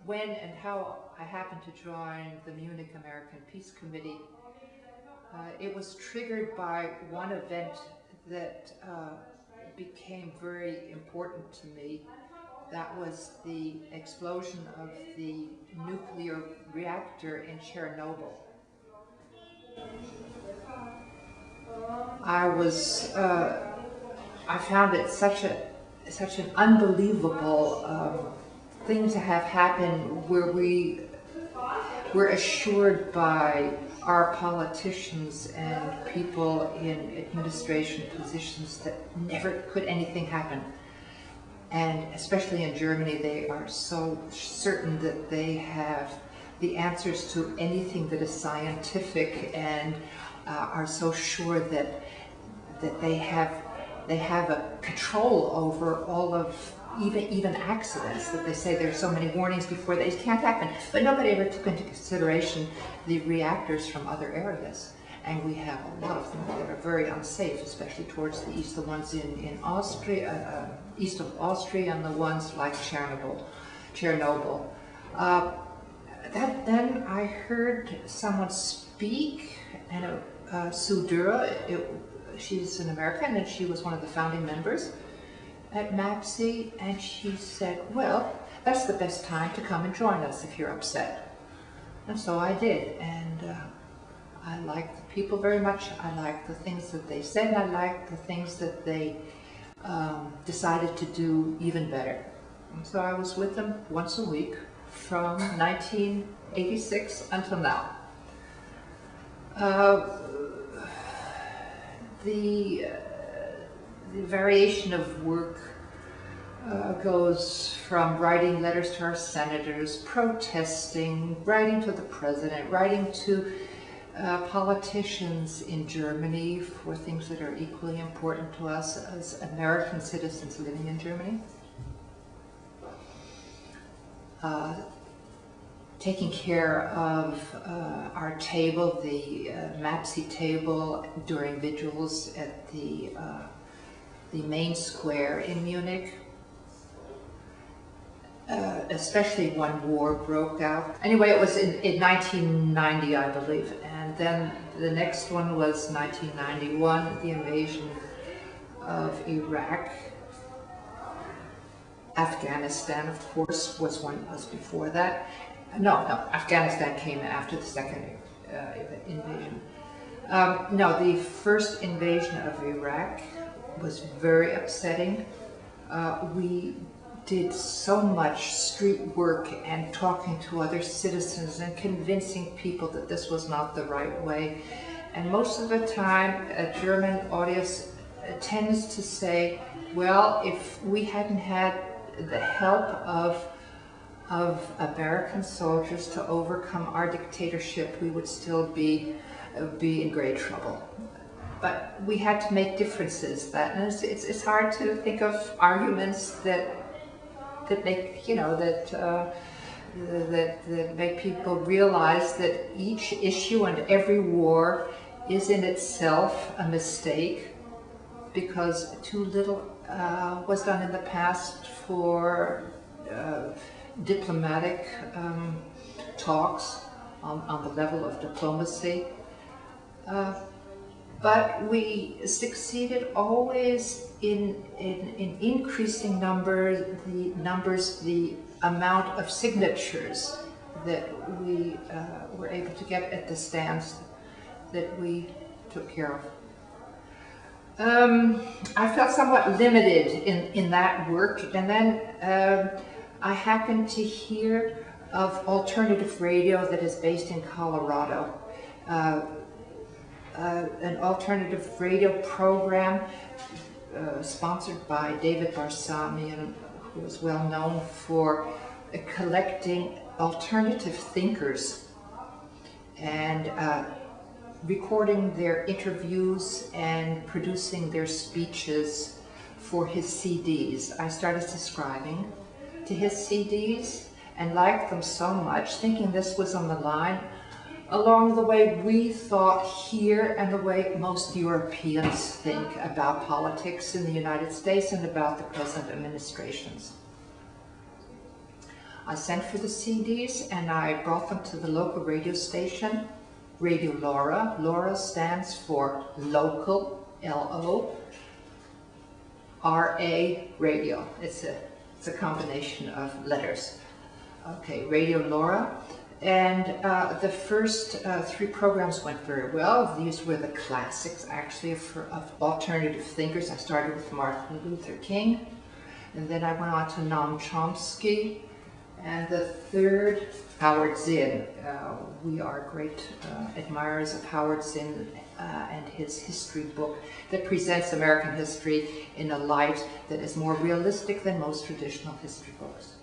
when and how I happened to join the Munich-American Peace Committee, it was triggered by one event that became very important to me. That was the explosion of the nuclear reactor in Chernobyl. I found it such an unbelievable thing to have happen, where we were assured by our politicians and people in administration positions that never could anything happen. And especially in Germany, they are so certain that they have the answers to anything that is scientific, and are so sure that they have a control over all of even accidents, that they say there's so many warnings before they can't happen. But nobody ever took into consideration the reactors from other areas. And we have a lot of them that are very unsafe, especially towards the east, the ones in Austria, east of Austria, and the ones like Chernobyl. Then I heard someone speak, and Sue Dura, she's an American, and she was one of the founding members at MAPC, and she said, well, that's the best time to come and join us if you're upset. And so I did, and I liked the people very much. I liked the things that they said, and I liked the things that they decided to do even better. And so I was with them once a week from 1986 until now. The variation of work goes from writing letters to our senators, protesting, writing to the president, writing to politicians in Germany for things that are equally important to us as American citizens living in Germany. Taking care of our table, the MAPC table, during vigils at the main square in Munich, especially when war broke out. Anyway, it was in 1990, I believe, and then the next one was 1991, the invasion of Iraq. Afghanistan, of course, was before that. No, Afghanistan came after the second invasion. No, the first invasion of Iraq was very upsetting. We did so much street work and talking to other citizens and convincing people that this was not the right way. And most of the time, a German audience tends to say, well, if we hadn't had the help of American soldiers to overcome our dictatorship, we would still be in great trouble. But we had to make differences. And it's hard to think of arguments that make that make people realize that each issue and every war is in itself a mistake, because too little was done in the past for diplomatic talks on the level of diplomacy. But we succeeded always in increasing the amount of signatures that we were able to get at the stands that we took care of. I felt somewhat limited in that work, and then I happened to hear of alternative radio that is based in Colorado. An alternative radio program sponsored by David Barsamian, who is well known for collecting alternative thinkers and recording their interviews and producing their speeches for his CDs. I started subscribing to his CDs and liked them so much, thinking this was on the line along the way we thought here and the way most Europeans think about politics in the United States and about the present administrations. I sent for the CDs and I brought them to the local radio station, Radio LORA. LORA stands for Local, L-O-R-A Radio. It's a combination of letters. Okay, Radio LORA. And the first 3 programs went very well. These were the classics, actually, of alternative thinkers. I started with Martin Luther King, and then I went on to Noam Chomsky, and the third, Howard Zinn. We are great admirers of Howard Zinn and his history book that presents American history in a light that is more realistic than most traditional history books.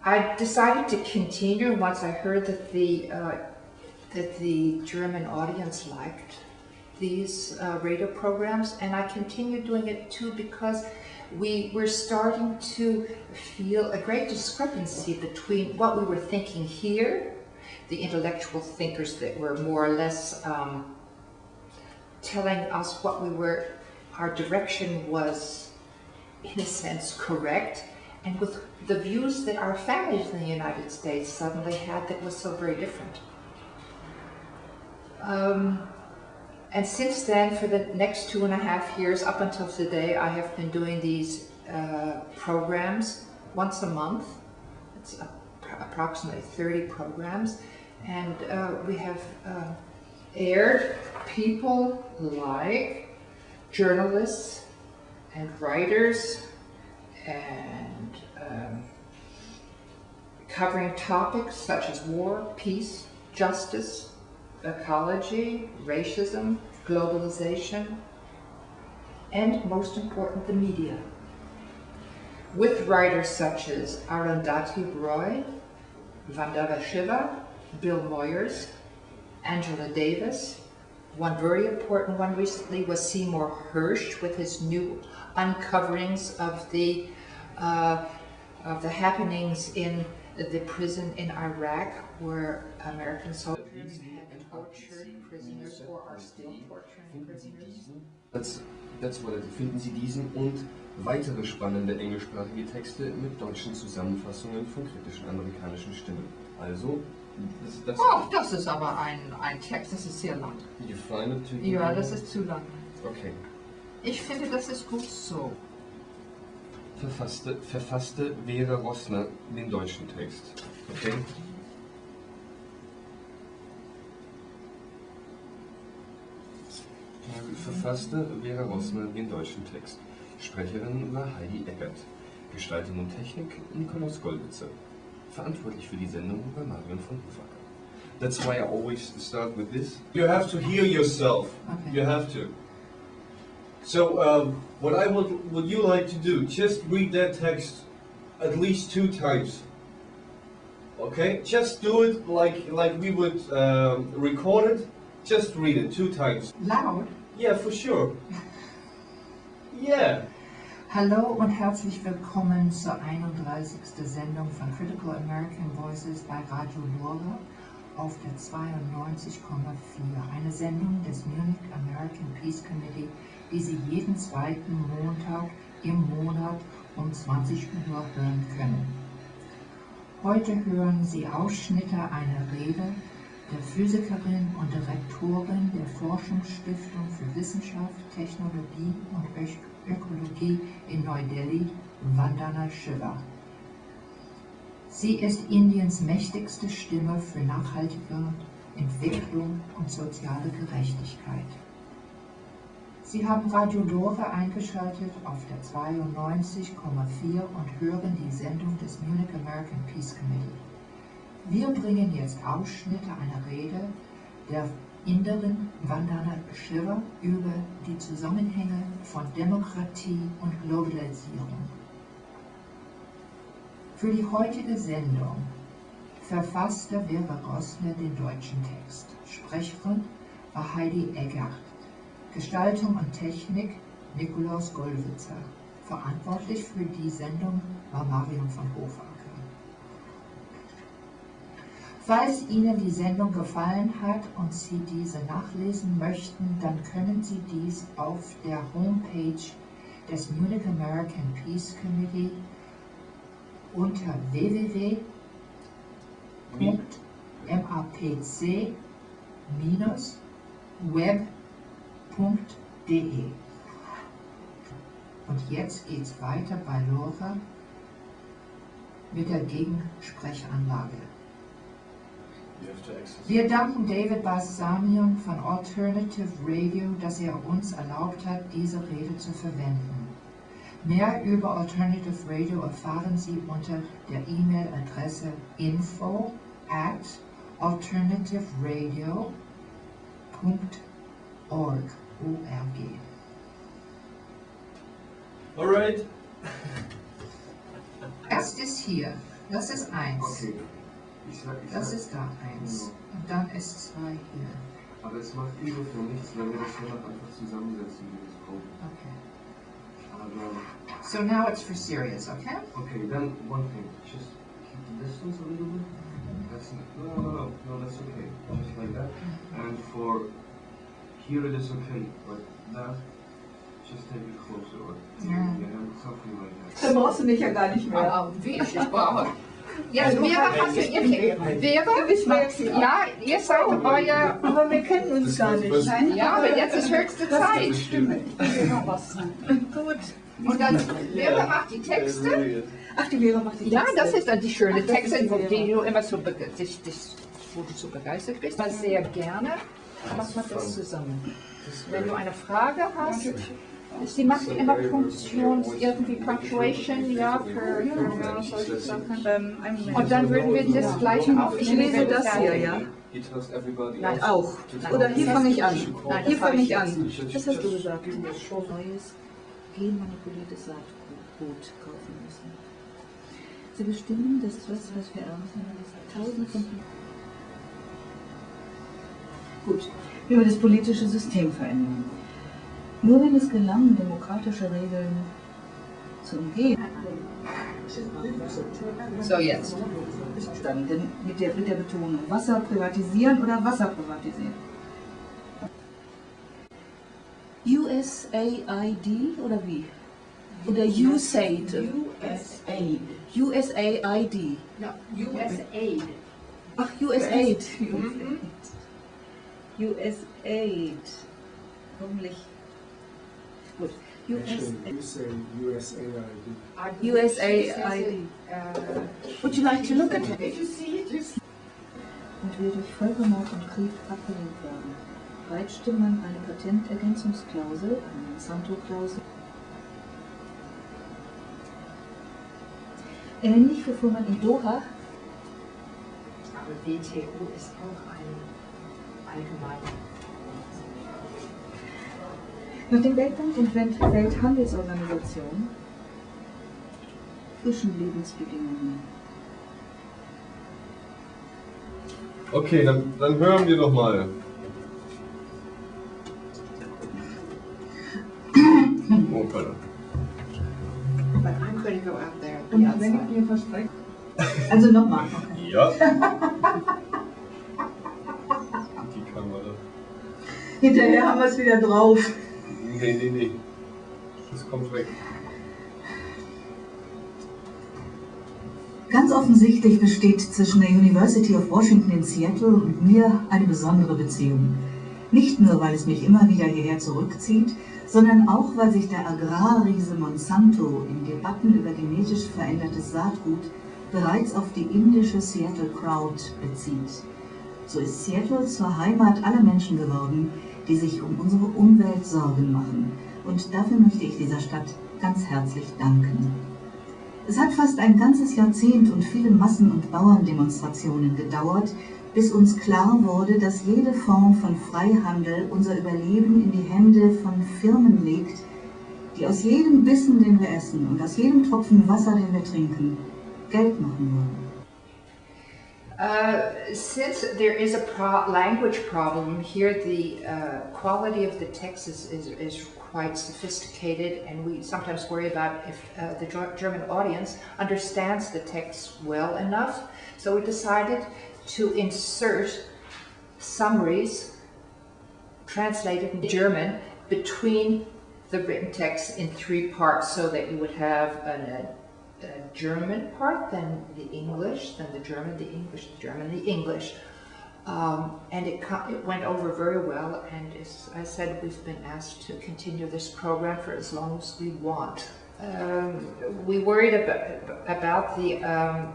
I decided to continue once I heard that the German audience liked these radio programs, and I continued doing it too because we were starting to feel a great discrepancy between what we were thinking here, the intellectual thinkers that were more or less telling us what our direction was in a sense correct, and with the views that our families in the United States suddenly had that was so very different. And since then, for the next 2.5 years, up until today, I have been doing these programs once a month. It's approximately 30 programs. And we have aired people like journalists and writers and covering topics such as war, peace, justice, ecology, racism, globalization, and most important, the media. With writers such as Arundhati Roy, Vandana Shiva, Bill Moyers, Angela Davis. One very important one recently was Seymour Hersh with his new uncoverings of the happenings in the prison in Iraq, where American soldiers had tortured prisoners or are still torturing prisoners. That's what finden Sie diesen und weitere spannende englischsprachige Texte mit deutschen Zusammenfassungen von kritischen amerikanischen Stimmen. Also, das Oh, das ist aber ein Text, das ist sehr lang. You find it too Ja, das ist zu lang. Okay. Ich finde, das ist gut so. Verfasste Vera Rossner den deutschen Text. Okay? Verfasste Vera Rossner den deutschen Text. Sprecherin war Heidi Eckert. Gestaltung und Technik Nikolaus Goldwitzer. Verantwortlich für die Sendung war Marion von Hofacker. That's why I always start with this. You have to hear yourself. Okay. You have to. So, what I would you like to do? Just read that text at least 2 times. Okay? Just do it like we would record it. Just read it 2 times. Loud? Yeah, for sure. Yeah. Hallo und herzlich willkommen zur 31. Sendung von Critical American Voices bei Radio LORA auf der 92,4. Eine Sendung des Munich-American Peace Committee, die Sie jeden zweiten Montag im Monat um 20 Uhr hören können. Heute hören Sie Ausschnitte einer Rede der Physikerin und Direktorin der Forschungsstiftung für Wissenschaft, Technologie und Ökologie in Neu-Delhi, Vandana Shiva. Sie ist Indiens mächtigste Stimme für nachhaltige Entwicklung und soziale Gerechtigkeit. Sie haben Radio LORA eingeschaltet auf der 92,4 und hören die Sendung des Munich-American Peace Committee. Wir bringen jetzt Ausschnitte einer Rede der Inderin Vandana Shiva über die Zusammenhänge von Demokratie und Globalisierung. Für die heutige Sendung verfasste Vera Rossner den deutschen Text. Sprecherin war Heidi Eckert. Gestaltung und Technik Nikolaus Goldwitzer. Verantwortlich für die Sendung war Marion von Hofacker. Falls Ihnen die Sendung gefallen hat und Sie diese nachlesen möchten, dann können Sie dies auf der Homepage des Munich American Peace Committee unter www.mapc-web.de. Und jetzt geht's weiter bei LORA mit der Gegensprechanlage. Wir danken David Balsamian von Alternative Radio, dass er uns erlaubt hat, diese Rede zu verwenden. Mehr über Alternative Radio erfahren Sie unter der E-Mail-Adresse info@alternativeradio.org. Alright. Das ist hier. Das ist 1. Okay. Das ist da 1. Und dann ist 2 hier. Aber es macht insofern nichts, wenn wir das hier noch einfach zusammensetzen, dieses Code. Okay. Aber, So now it's for serious, okay? okay, then one thing. Just keep the distance a little bit. That's no, that's okay. Just like that. And for here it is okay, but that, just take it closer. Or something like that. Da brauchst du mich ja gar nicht mehr. Wie ich brauche. Ja, Vera, hast du ihr Vera? Ja, ihr seid euer... Aber wir kennen uns gar nicht. Ja, aber jetzt ist höchste Zeit. Ich will noch was sagen. Gut. Und dann, Vera macht die Texte. Ach, die Vera macht die Texte. Ja, das ist dann die schöne Texte, die du immer so, wo du so begeistert bist. Aber sehr gerne macht man das zusammen. Wenn du eine Frage hast, sie macht immer Punctuation, ja, für solche Sachen. Und dann würden wir das gleich auf. Ich lese das hier, ja? Nein, auch. Oder hier fange ich an. Hier fange ich an. Das hast du gesagt. Neues, genmanipuliertes Saatgut kaufen müssen. Sie bestimmen, dass das, was wir ernten, Tausende von... Gut, wie wir das politische System verändern. Nur wenn es gelang, demokratische Regeln zu umgehen. So, jetzt. Dann mit der Betonung, Wasser privatisieren oder Wasser privatisieren. USAID oder wie? Oder USAID? USAID. Ja, USAID. Ach, USAID. USAID. Hoffentlich. Gut. USAID. Would you like to look at it? Und wir durch Völkermord und Krieg abgelehnt werden, peitschte man eine Patentergänzungsklausel, eine Monsanto-Klausel. Ähnlich verfuhr man in Doha. Aber WTO ist auch ein allgemeiner. Nach dem Weltbank und Welthandelsorganisation frischen Lebensbedingungen. Okay, dann hören wir doch mal. Oh, Gott. But I'm going to go out there. Und wenn ich dir verspreche. Also nochmal. Ja. Die Kamera. Hinterher haben wir es wieder drauf. Nee. Das kommt weg. Ganz offensichtlich besteht zwischen der University of Washington in Seattle und mir eine besondere Beziehung. Nicht nur, weil es mich immer wieder hierher zurückzieht, sondern auch, weil sich der Agrarriese Monsanto in Debatten über genetisch verändertes Saatgut bereits auf die indische Seattle Crowd bezieht. So ist Seattle zur Heimat aller Menschen geworden, die sich um unsere Umwelt Sorgen machen. Und dafür möchte ich dieser Stadt ganz herzlich danken. Es hat fast ein ganzes Jahrzehnt und viele Massen- und Bauerndemonstrationen gedauert, bis uns klar wurde, dass jede Form von Freihandel unser Überleben in die Hände von Firmen legt, die aus jedem Bissen, den wir essen, und aus jedem Tropfen Wasser, den wir trinken, Geld machen wollen. Since there is a language problem here, the quality of the text is quite sophisticated, and we sometimes worry about if the German audience understands the text well enough. So we decided to insert summaries translated in German between the written text in 3 parts, so that you would have a German part, then the English, then the German, the English, the German, the English. And it went over very well, and as I said, we've been asked to continue this program for as long as we want. We worried about the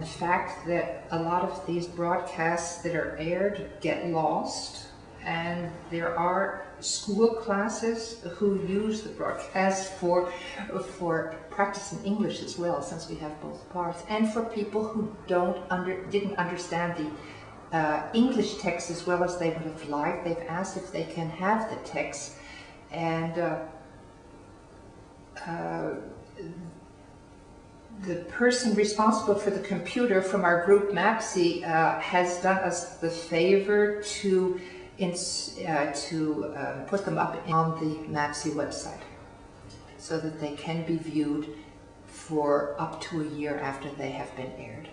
fact that a lot of these broadcasts that are aired get lost, and there are school classes who use the broadcast for practicing English as well, since we have both parts, and for people who didn't understand the English text as well as they would have liked. They've asked if they can have the text, and the person responsible for the computer from our group MAPSI has done us the favor to put them up on the MAPSI website, so that they can be viewed for up to a year after they have been aired.